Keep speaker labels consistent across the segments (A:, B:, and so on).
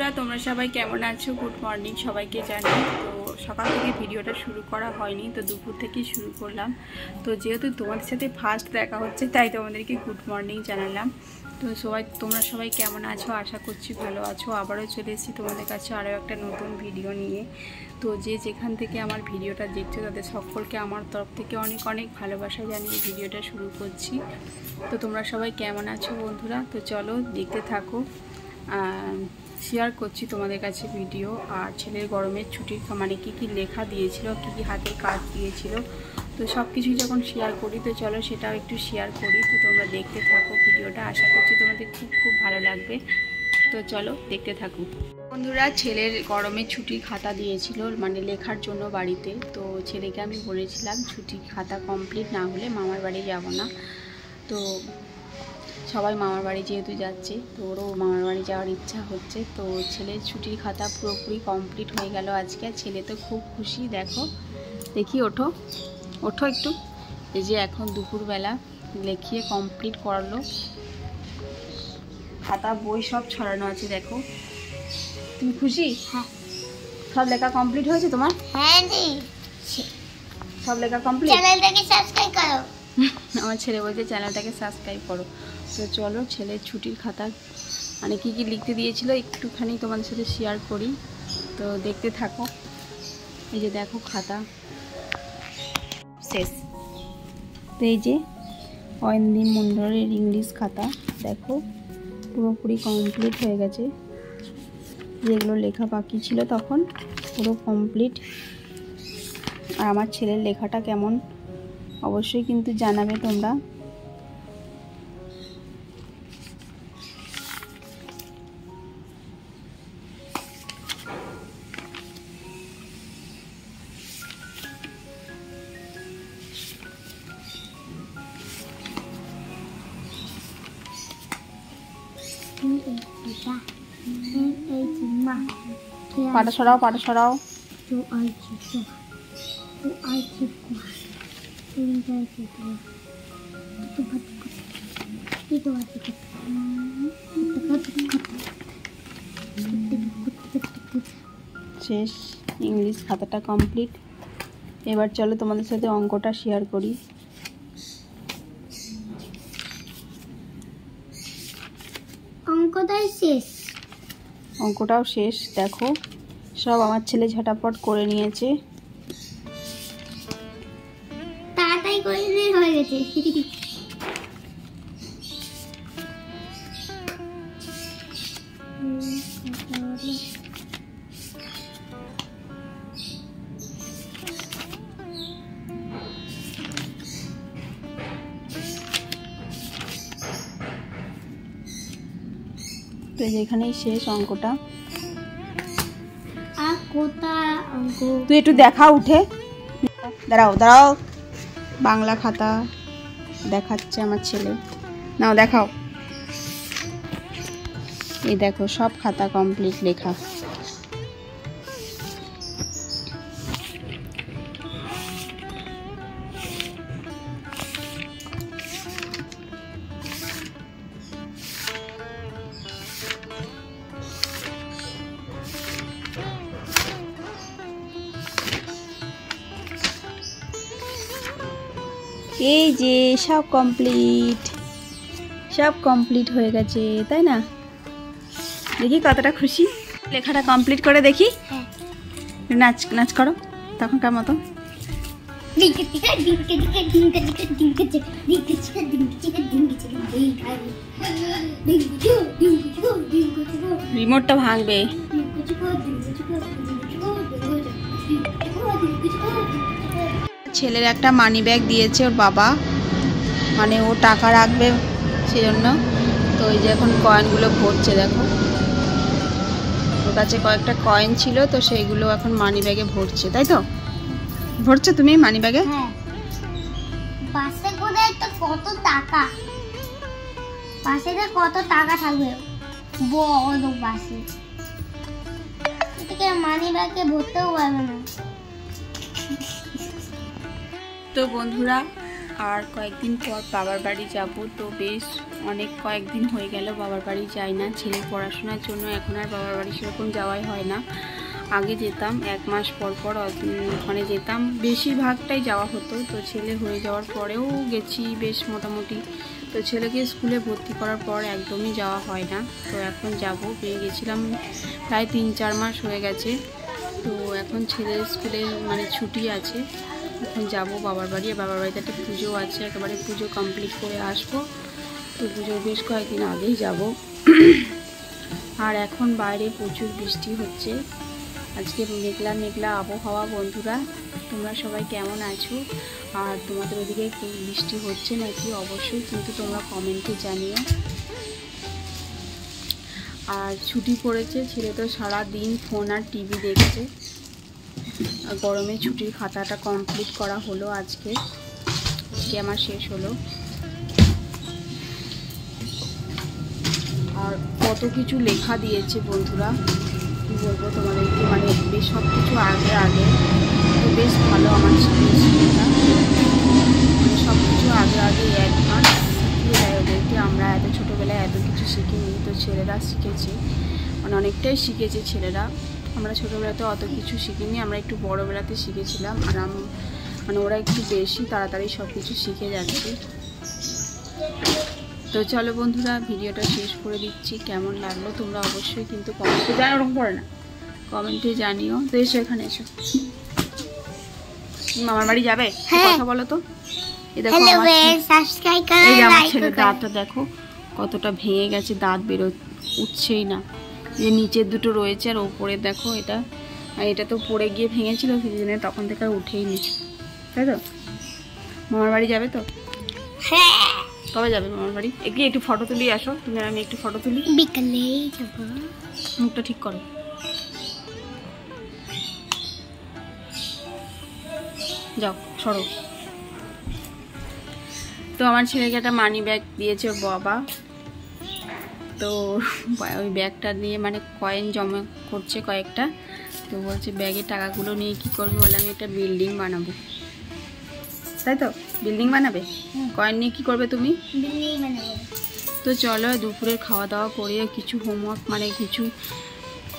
A: বন্ধুরা তোমরা সবাই কেমন আছো? গুড মর্নিং সবাইকে জানাই। তো সকাল থেকে ভিডিওটা শুরু করা হয়নি, তো দুপুর থেকেই শুরু করলাম। তো যেহেতু তোমাদের সাথে ফার্স্ট দেখা হচ্ছে তাই তোমাদেরকে গুড মর্নিং জানালাম। তো তোমরা সবাই কেমন আছো? আশা করছি ভালো আছো। আবারও চলে এসেছি তোমাদের কাছে আরও একটা নতুন ভিডিও নিয়ে। তো যে যেখান থেকে আমার ভিডিওটা দেখছো তাদের সকলকে আমার তরফ থেকে অনেক অনেক ভালোবাসা জানিয়ে ভিডিওটা শুরু করছি। তো তোমরা সবাই কেমন আছো বন্ধুরা? তো চলো দেখতে থাকো। শেয়ার করছি তোমাদের কাছে ভিডিও। আর ছেলের গরমের ছুটির মানে কী লেখা দিয়েছিল, কী হাতের কাজ দিয়েছিল, তো সব কিছুই যখন শেয়ার করি তো চলো সেটাও একটু শেয়ার করি। তো তোমরা দেখতে থাকো ভিডিওটা, আশা করছি তোমাদের খুব খুব ভালো লাগবে। তো চলো দেখতে থাকো বন্ধুরা। ছেলের গরমের ছুটির খাতা দিয়েছিল মানে লেখার জন্য বাড়িতে। তো ছেলেকে আমি বলেছিলাম ছুটির খাতা কমপ্লিট না হলে মামার বাড়ি যাব না। তো সবাই মামার বাড়ি যেহেতু যাচ্ছে তো ওরও মামার বাড়ি যাওয়ার ইচ্ছা হচ্ছে। তো ছেলের ছুটির খাতা পুরোপুরি কমপ্লিট হয়ে গেল আজকে। ছেলে তো খুব খুশি। দেখো দেখি, ওঠো ওঠো একটু। এই যে এখন দুপুরবেলা লেখিয়ে কমপ্লিট করলো। খাতা বই সব ছড়ানো আছে দেখো। তুমি খুশি? হ্যাঁ। সব লেখা কমপ্লিট হয়েছে তোমার?
B: হ্যাঁ,
A: সব লেখা কমপ্লিট।
B: চ্যানেলটাকে সাবস্ক্রাইব করো।
A: আমার ছেলে বলছে চ্যানেলটাকে সাবস্ক্রাইব করো। তো চলো ছেলের ছুটির খাতা মানে কী লিখতে দিয়েছিল একটুখানি তোমাদের সাথে শেয়ার করি। তো দেখতে থাকো। এই যে দেখো খাতা শেষ। তো এই যে অয়নদীপ মণ্ডলের ইংলিশ খাতা দেখো পুরোপুরি কমপ্লিট হয়ে গেছে। যেগুলো লেখা বাকি ছিল তখন পুরো কমপ্লিট। আর আমার ছেলের লেখাটা কেমন অবশ্যই কিন্তু জানাবে তোমরা। পাটা সরাও, পাটা সরাও। শেষ, ইংলিশ খাতাটা কমপ্লিট। এবার চলো তোমাদের সাথে অঙ্কটা শেয়ার করি।
B: অঙ্কটাই শেষ।
A: অঙ্কটাও শেষ দেখো। সব আমার ছেলে ঝটাপট করে নিয়েছে।
B: তাড়াতাড়ি করে নিয়ে হয়ে গেছে।
A: তো যেখানেই শেষ অঙ্কটা।
B: আর কোথায় অঙ্ক?
A: তুই একটু দেখা উঠে দাঁড়াও দাঁড়াও। বাংলা খাতা দেখাচ্ছে আমার ছেলে, নাও দেখাও। এই দেখো সব খাতা কমপ্লিট লেখা। এই যে সব কমপ্লিট হয়ে গেছে, তাই না? দেখি কতটা খুশি। লেখাটা কমপ্লিট করে দেখি। নাচ নাচ করো তখনকার মতো। রিমোটটা ভাঙবে। ছেলের একটা মানি ব্যাগ দিয়েছে ওর বাবা, মানে ও টাকা রাখবে সেজন্য। তো ওই যে এখন কয়েনগুলো ভরছে দেখো। ওর কাছে কয়েকটা কয়েন ছিল তো সেইগুলো এখন মানি ব্যাগে ভরছে, তাই তো? ভরছো তুমি মানি ব্যাগে?
B: হ্যাঁ। বাসে করে তো কত টাকা, বাসে কত টাকা থাকবে বড় বাসে, এটাকে মানি ব্যাগে ভরতেও পারবে না।
A: তো বন্ধুরা আর কয়েকদিন পর বাবার বাড়ি যাব। তো বেশ অনেক কয়েকদিন হয়ে গেল বাবার বাড়ি যাই না। ছেলের পড়াশোনার জন্য এখন আর বাবার বাড়ি সেরকম যাওয়াই হয় না। আগে যেতাম 1 মাস পর পর ওখানে যেতাম, বেশিরভাগটাই যাওয়া হতো। তো ছেলে হয়ে যাওয়ার পরেও গেছি বেশ মোটামুটি। তো ছেলেকে স্কুলে ভর্তি করার পর একদমই যাওয়া হয় না। তো এখন যাব, পেয়ে গেছিলাম প্রায় 3-4 মাস হয়ে গেছে। তো এখন ছেলের স্কুলে মানে ছুটি আছে, এখন যাব বাবার বাড়ি। বাবার বাড়িতে একটা পুজো আছে, একেবারে পুজো কমপ্লিট করে আসবো। তো পুজোর বেশ কয়েকদিন আগেই যাব। আর এখন বাইরে প্রচুর বৃষ্টি হচ্ছে, আজকে মেঘলা মেঘলা আবহাওয়া। বন্ধুরা তোমরা সবাই কেমন আছো? আর তোমাদের ওদিকে বৃষ্টি হচ্ছে নাকি অবশ্যই কিন্তু তোমরা কমেন্টে জানিও। আর ছুটি পড়েছে, ছেলে তো সারাদিন ফোন আর টিভি দেখছে। আর গরমে ছুটির খাতাটা কমপ্লিট করা হলো আজকে আমার শেষ হলো। আর কত কিছু লেখা দিয়েছে বন্ধুরা, কী বলবো তোমাদেরকে, মানে বেশ সব কিছু আগে তো বেশ ভালো আমার স্কুলটা, সব কিছু আগে অ্যাডভান্স শিখিয়ে দেয় ওদেরকে। আমরা এত ছোটোবেলায় এত কিছু শিখিনি, তো ছেলেরা শিখেছে, মানে অনেকটাই শিখেছে ছেলেরা। আমরা ছোটোবেলাতে অত কিছু শিখিনি, আমরা একটু বড়োবেলাতে শিখেছিলাম। আর মানে ওরা একটু বেশি তাড়াতাড়ি সব কিছু শিখে যাচ্ছে। তো চলো বন্ধুরা ভিডিওটা শেষ করে দিচ্ছি। কেমন লাগলো তোমরা অবশ্যই কিন্তু কমেন্টে ওরকম করে না, কমেন্টে জানিও। তো এসো, এখানে এসো। মামার বাড়ি যাবে? কথা বলো তো। এই দেখো আমার ছেলের দাঁতটা দেখো কতটা ভেঙে গেছে, দাঁত উঠছেই না। যে নিচের দুটো রয়েছে আর ওপরে দেখো এটা, আর এটা তো পড়ে গিয়ে ভেঙেছিল সেজন্য তখন থেকে আর উঠেই নি, তাই তো? মামার বাড়ি যাবে তো?
B: হ্যাঁ।
A: কবে যাবে মামার বাড়ি? একটু ফটো তুলি আসো, তুমি আর আমি একটু ফটো তুলি।
B: বিকালেই যাবো।
A: মুখটা ঠিক করো। যাও সরো। তো আমার ছেলেকে একটা মানি ব্যাগ দিয়েছে ওর বাবা। তো ওই ব্যাগটা নিয়ে মানে কয়েন জমা করছে কয়েকটা। তো বলছে ব্যাগের টাকাগুলো নিয়ে কী করবে? বলে আমি একটা বিল্ডিং বানাবো। তাই তো? বিল্ডিং বানাবে? কয়েন নিয়ে কী করবে তুমি?
B: বিল্ডিং বানাবো।
A: তো চলো দুপুরের খাওয়া দাওয়া করে কিছু হোমওয়ার্ক মানে কিছু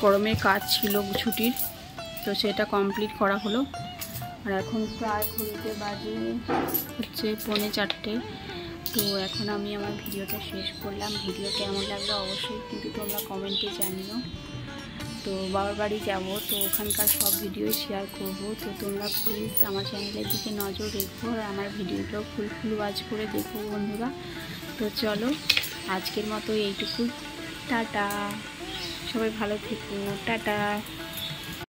A: গরমের কাজ ছিল ছুটির, তো সেটা কমপ্লিট করা হলো। আর এখন প্রায় ঘড়িতে বাজে হচ্ছে 3:45। তো এখন আমি আমার ভিডিওটা শেষ করলাম। ভিডিও কেমন লাগলো অবশ্যই কিন্তু তোমরা কমেন্টে জানিও। তো বাবার বাড়ি যাব, তো ওখানকার সব ভিডিও শেয়ার করব। তো তোমরা প্লিজ আমার চ্যানেলের দিকে নজর রেখো আর আমার ভিডিওগুলো ফুল ওয়াচ করে দেখো বন্ধুরা। তো চলো আজকের মতো এইটুকু, টাটা, সবাই ভালো থেকো, টাটা।